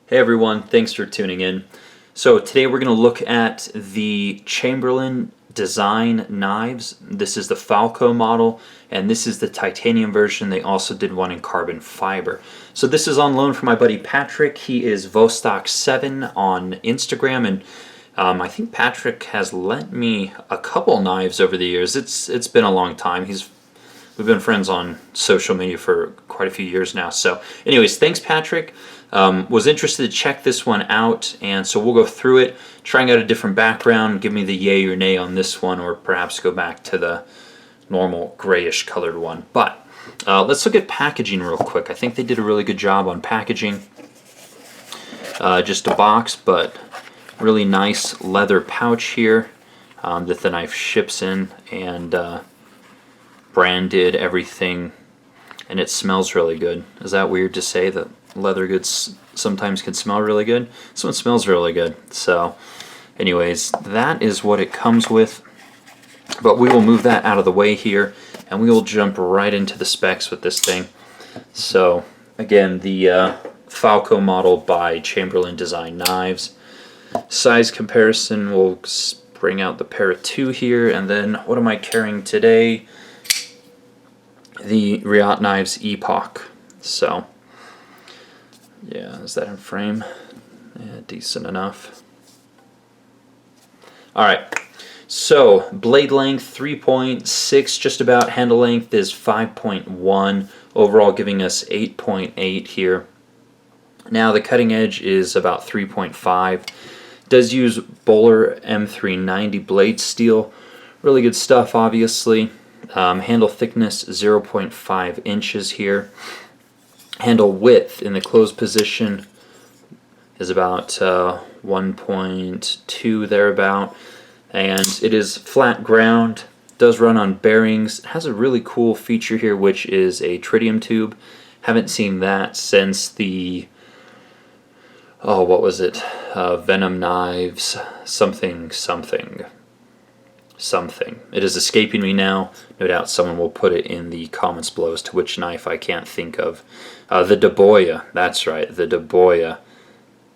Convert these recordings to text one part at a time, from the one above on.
Hey everyone, thanks for tuning in. So today we're going to look at the Chamberlain design knives. This is the Falco model, and this is the titanium version. They also did one in carbon fiber. So this is on loan from my buddy Patrick. He is Vostok7 on Instagram, and I think Patrick has lent me a couple knives over the years. It's been a long time. We've been friends on social media for quite a few years now. So anyways, thanks Patrick. Was interested to check this one out, and so we'll go through it, trying out a different background, give me the yay or nay on this one, or perhaps go back to the normal grayish colored one. But let's look at packaging real quick. I think they did a really good job on packaging. Just a box, but really nice leather pouch here that the knife ships in, and branded everything, and it smells really good. Is that weird to say that leather goods sometimes can smell really good? This one smells really good. So anyways, that is what it comes with, but we will move that out of the way here and we will jump right into the specs with this thing. So again, the Falco model by Chamberlain Design Knives. Size comparison, we'll bring out the pair of two here, and then what am I carrying today? The Riot Knives Epoch. So yeah, is that in frame? Yeah, decent enough. Alright, so blade length 3.6, just about. Handle length is 5.1, overall giving us 8.8 here. Now the cutting edge is about 3.5. Does use Bowler M390 blade steel. Really good stuff, obviously. Handle thickness 0.5 inches here. Handle width in the closed position is about 1.2 thereabout, and it is flat ground. Does run on bearings. It has a really cool feature here, which is a Tritium Tube. Haven't seen that since the what was it? Venom Knives something. It is escaping me now. No doubt someone will put it in the comments below as to which knife. I can't think of. The Daboya, that's right, the Daboya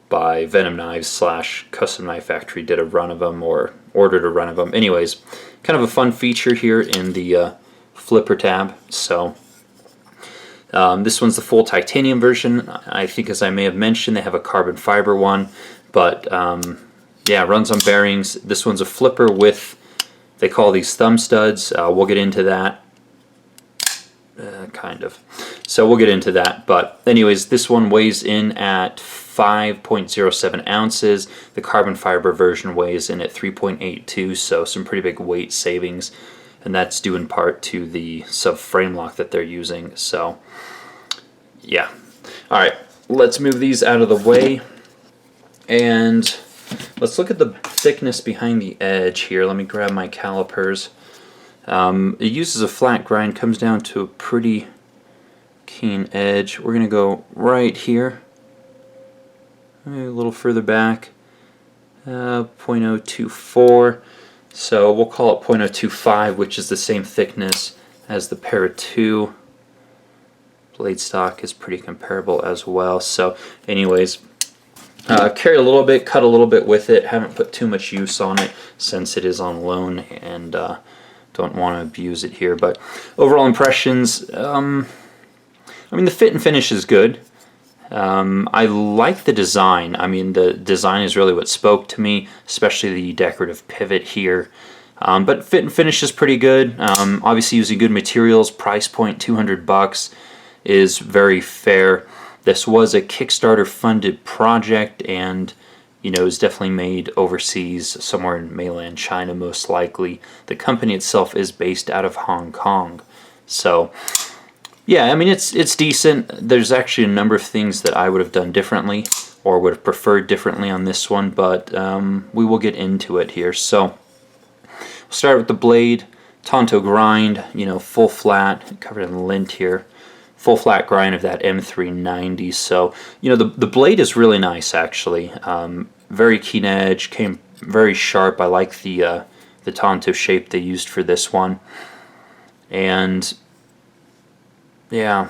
by Venom Knives / Custom Knife Factory did a run of them, or ordered a run of them. Anyways, kind of a fun feature here in the flipper tab. So this one's the full titanium version. I think, as I may have mentioned, they have a carbon fiber one, but yeah, runs on bearings. This one's a flipper with, they call these thumb studs. We'll get into that. Kind of. So we'll get into that. But anyways, this one weighs in at 5.07 ounces. The carbon fiber version weighs in at 3.82, so some pretty big weight savings. And that's due in part to the subframe lock that they're using. So yeah. Alright, let's move these out of the way. And let's look at the thickness behind the edge here. Let me grab my calipers. It uses a flat grind, comes down to a pretty keen edge. We're going to go right here, a little further back, 0.024. So we'll call it 0.025, which is the same thickness as the pair of two. Blade stock is pretty comparable as well. So anyways, carry a little bit, cut a little bit with it. Haven't put too much use on it since it is on loan, and don't want to abuse it here. But overall impressions, I mean, the fit and finish is good. I like the design. I mean, the design is really what spoke to me, especially the decorative pivot here. But fit and finish is pretty good. Obviously using good materials. Price point $200 is very fair. This was a Kickstarter funded project, and you know, it was definitely made overseas, somewhere in mainland China most likely. The company itself is based out of Hong Kong. So yeah, I mean, it's decent. There's actually a number of things that I would have done differently, or would have preferred differently on this one, but we will get into it here. So we'll start with the blade. Tonto grind, you know, full flat, covered in lint here. Full flat grind of that M390. So, you know, the blade is really nice, actually. Very keen edge, came very sharp. I like the Tonto shape they used for this one. And yeah,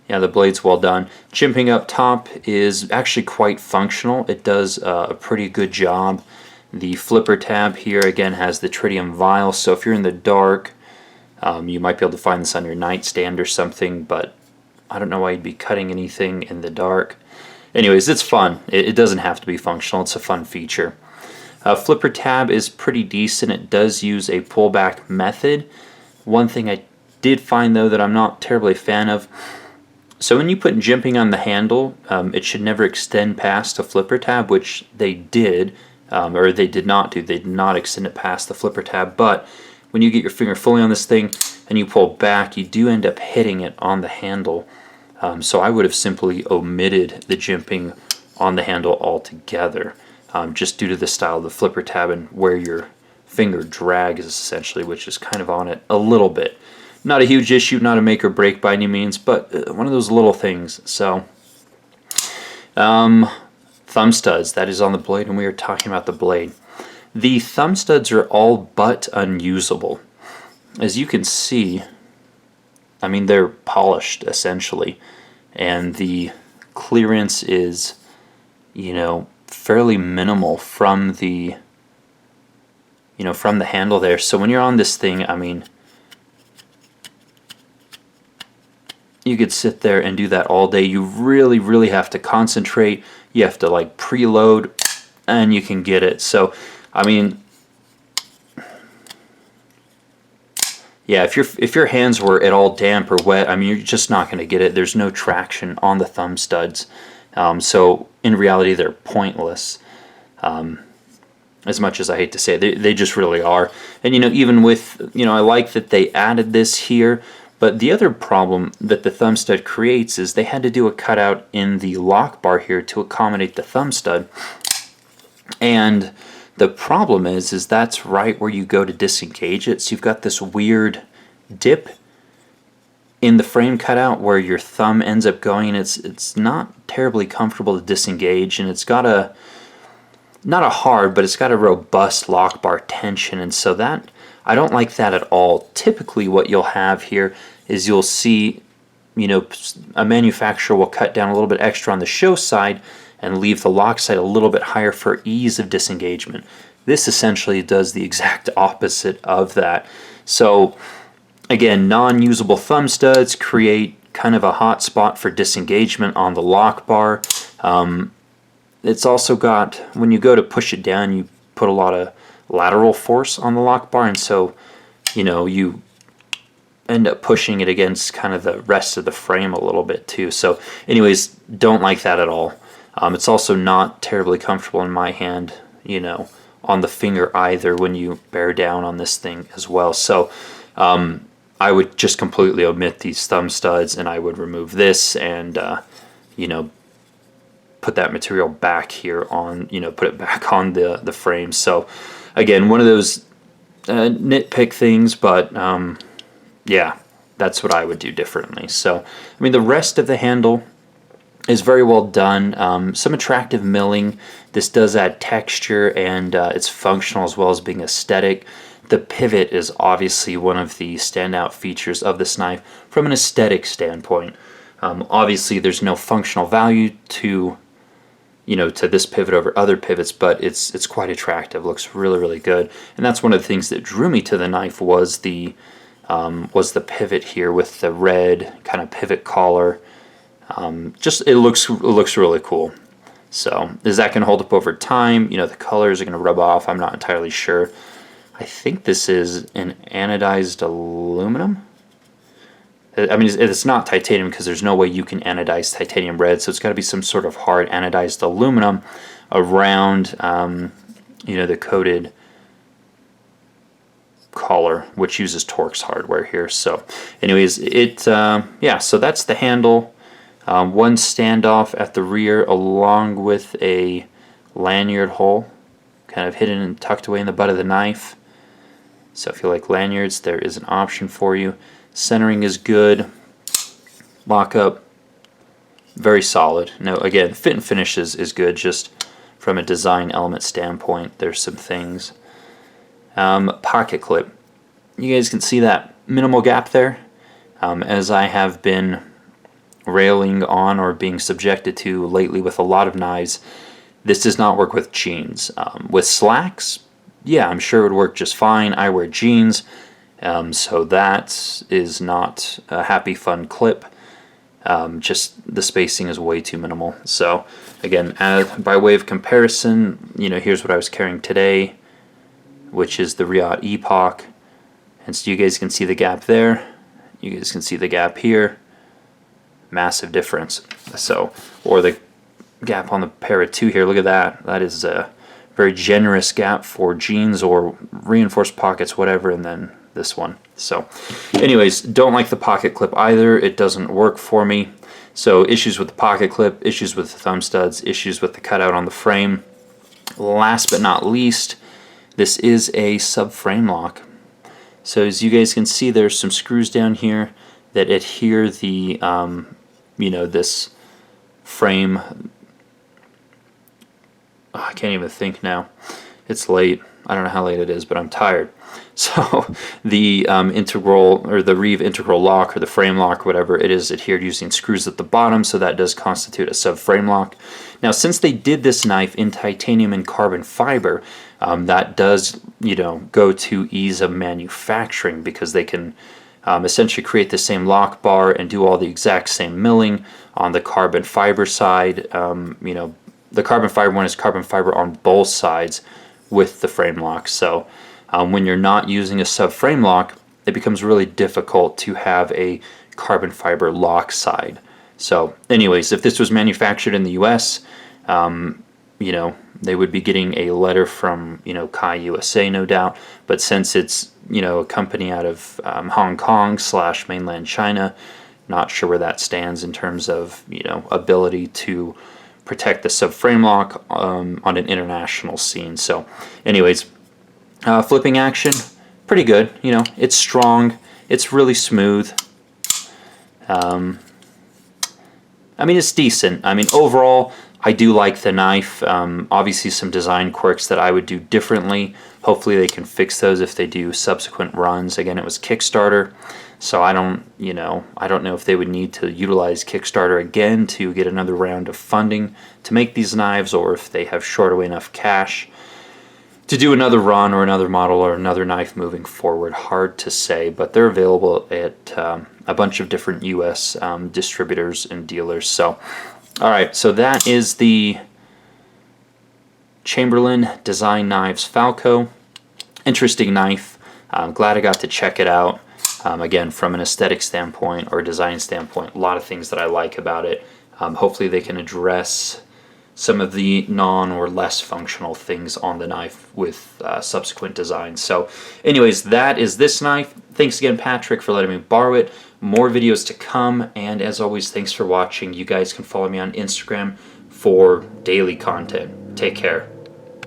Yeah, the blade's well done. Jimping up top is actually quite functional. It does a pretty good job. The flipper tab here again has the tritium vial, so if you're in the dark, you might be able to find this on your nightstand or something, but I don't know why you'd be cutting anything in the dark. Anyways, it's fun. It doesn't have to be functional. It's a fun feature. Flipper tab is pretty decent. It does use a pullback method. One thing I did find though that I'm not terribly a fan of, so when you put jimping on the handle, it should never extend past the flipper tab, which they did, or they did not do. They did not extend it past the flipper tab, but when you get your finger fully on this thing and you pull back, you do end up hitting it on the handle. So I would have simply omitted the jimping on the handle altogether, just due to the style of the flipper tab and where your finger drags essentially, which is kind of on it a little bit. Not a huge issue, not a make or break by any means, but one of those little things. So, thumb studs, that is on the blade, and we are talking about the blade. The thumb studs are all but unusable. As you can see, I mean, they're polished essentially, and the clearance is, you know, fairly minimal from the, you know, from the handle there. So when you're on this thing, I mean, you could sit there and do that all day. You really have to concentrate. You have to like preload, and you can get it. So, I mean, yeah, if your hands were at all damp or wet, I mean, you're just not going to get it. There's no traction on the thumb studs. So in reality, they're pointless. As much as I hate to say it, they just really are. And, you know, even with, you know, I like that they added this here, but the other problem that the thumb stud creates is they had to do a cutout in the lock bar here to accommodate the thumb stud. And the problem is that's right where you go to disengage it. So you've got this weird dip in the frame cutout where your thumb ends up going, and it's not terribly comfortable to disengage, and it's got a, not a hard, but it's got a robust lock bar tension, and so that, I don't like that at all. Typically what you'll have here is you'll see, you know, a manufacturer will cut down a little bit extra on the show side and leave the lock side a little bit higher for ease of disengagement. This essentially does the exact opposite of that. So again, non-usable thumb studs create kind of a hot spot for disengagement on the lock bar. It's also got, when you go to push it down, you put a lot of lateral force on the lock bar, and so, you know, you end up pushing it against kind of the rest of the frame a little bit too. So anyways, don't like that at all. It's also not terribly comfortable in my hand, you know, on the finger either when you bear down on this thing as well. So I would just completely omit these thumb studs, and I would remove this and, you know, put that material back here on, you know, put it back on the frame. So again, one of those nitpick things, but yeah, that's what I would do differently. So, I mean, the rest of the handle is very well done. Some attractive milling. This does add texture, and it's functional as well as being aesthetic. The pivot is obviously one of the standout features of this knife from an aesthetic standpoint. Obviously, there's no functional value to, you know, to this pivot over other pivots, but it's quite attractive. Looks really good, and that's one of the things that drew me to the knife was the pivot here with the red kind of pivot collar. Just it looks really cool. So is that going to hold up over time? You know, the colors are going to rub off. I'm not entirely sure. I think this is an anodized aluminum. I mean, it's not titanium because there's no way you can anodize titanium red, so it's got to be some sort of hard anodized aluminum around, you know, the coated collar, which uses Torx hardware here. So anyways, yeah, so that's the handle. One standoff at the rear along with a lanyard hole kind of hidden and tucked away in the butt of the knife. So if you like lanyards, there is an option for you. Centering is good. Lockup, very solid. No, again, fit and finish is good, just from a design element standpoint. There's some things. Pocket clip. You guys can see that minimal gap there. As I have been railing on or being subjected to lately with a lot of knives, this does not work with jeans. With slacks, yeah, I'm sure it would work just fine. I wear jeans, so that is not a happy, fun clip. Just the spacing is way too minimal. So again, by way of comparison, here's what I was carrying today, which is the Riot Epoch. And so you guys can see the gap there. You guys can see the gap here. Massive difference. So, or the gap on the Para 2 here, look at that. That is a very generous gap for jeans or reinforced pockets, whatever, and then this one. So anyways, don't like the pocket clip either. It doesn't work for me. So issues with the pocket clip, issues with the thumb studs, issues with the cutout on the frame. Last but not least, this is a subframe lock. So as you guys can see, there's some screws down here that adhere the, this frame. Oh, I can't even think now. It's late. I don't know how late it is, but I'm tired. So the integral, or the Reeve integral lock, or the frame lock, whatever, it is adhered using screws at the bottom, so that does constitute a subframe lock. Now, since they did this knife in titanium and carbon fiber, that does, go to ease of manufacturing, because they can essentially create the same lock bar and do all the exact same milling on the carbon fiber side. The carbon fiber one is carbon fiber on both sides with the frame lock. So when you're not using a subframe lock, it becomes really difficult to have a carbon fiber lock side. So anyways, if this was manufactured in the US, they would be getting a letter from, Kai USA, no doubt. But since it's, a company out of Hong Kong / mainland China, not sure where that stands in terms of, ability to protect the subframe lock on an international scene. So anyways, flipping action, pretty good. It's strong. It's really smooth. It's decent. Overall, I do like the knife. Obviously some design quirks that I would do differently. Hopefully they can fix those if they do subsequent runs. Again, it was Kickstarter, so I don't know if they would need to utilize Kickstarter again to get another round of funding to make these knives, or if they have shored away enough cash to do another run or another model or another knife moving forward. Hard to say, but they're available at a bunch of different US distributors and dealers. So alright, so that is the Chamberlain Design Knives Falco. Interesting knife. I'm glad I got to check it out. Again, from an aesthetic standpoint or design standpoint, a lot of things that I like about it. Hopefully they can address some of the non or less functional things on the knife with subsequent designs. So anyways, that is this knife. Thanks again, Patrick, for letting me borrow it. More videos to come, and as always, thanks for watching. You guys can follow me on Instagram for daily content. Take care.